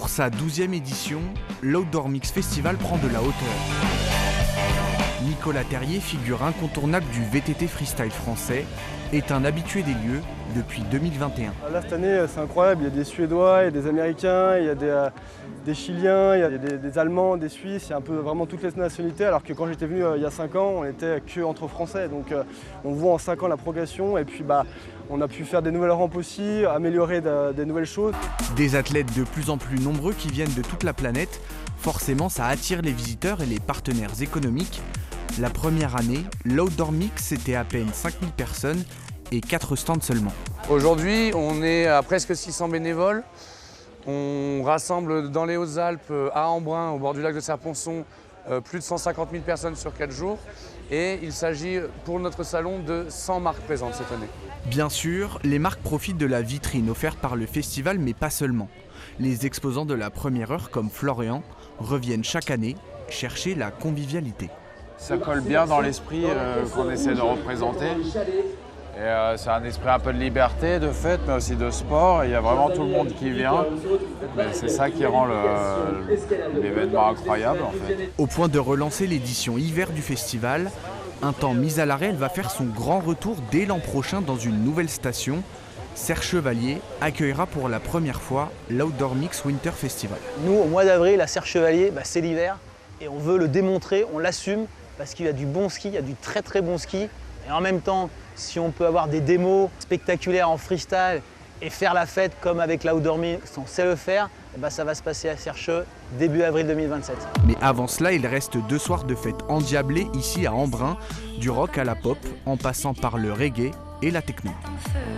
Pour sa 12e édition, l'Outdoor Mix Festival prend de la hauteur. Nicolas Terrier, figure incontournable du VTT freestyle français, est un habitué des lieux depuis 2021. Là, cette année, c'est incroyable. Il y a des Suédois, il y a des Américains, il y a des Chiliens, il y a des Allemands, des Suisses, il y a un peu vraiment toutes les nationalités. Alors que quand j'étais venu il y a 5 ans, on était que entre Français. Donc on voit en 5 ans la progression et puis on a pu faire des nouvelles rampes aussi, améliorer des nouvelles choses. Des athlètes de plus en plus nombreux qui viennent de toute la planète, forcément ça attire les visiteurs et les partenaires économiques. La première année, l'Outdoor Mix c'était à peine 5000 personnes et 4 stands seulement. Aujourd'hui, on est à presque 600 bénévoles. On rassemble dans les Hautes-Alpes, à Embrun, au bord du lac de Serponçon, plus de 150 000 personnes sur 4 jours. Et il s'agit pour notre salon de 100 marques présentes cette année. Bien sûr, les marques profitent de la vitrine offerte par le festival, mais pas seulement. Les exposants de la première heure, comme Florian, reviennent chaque année chercher la convivialité. Ça colle bien dans l'esprit qu'on essaie de représenter. Et c'est un esprit un peu de liberté, de fête, mais aussi de sport. Il y a vraiment tout le monde qui vient. Mais c'est ça qui rend l'événement incroyable en fait. Au point de relancer l'édition hiver du festival, un temps mis à l'arrêt, elle va faire son grand retour dès l'an prochain dans une nouvelle station. Serre Chevalier accueillera pour la première fois l'Outdoor Mix Winter Festival. Nous, au mois d'avril, à Serre Chevalier, c'est l'hiver et on veut le démontrer, on l'assume parce qu'il y a du bon ski, il y a du très très bon ski. Et en même temps, si on peut avoir des démos spectaculaires en freestyle et faire la fête comme avec l'Outdoor Mix, on sait le faire, ça va se passer à Sercheux début avril 2027. Mais avant cela, il reste 2 soirs de fête endiablés ici à Embrun, du rock à la pop, en passant par le reggae et la techno.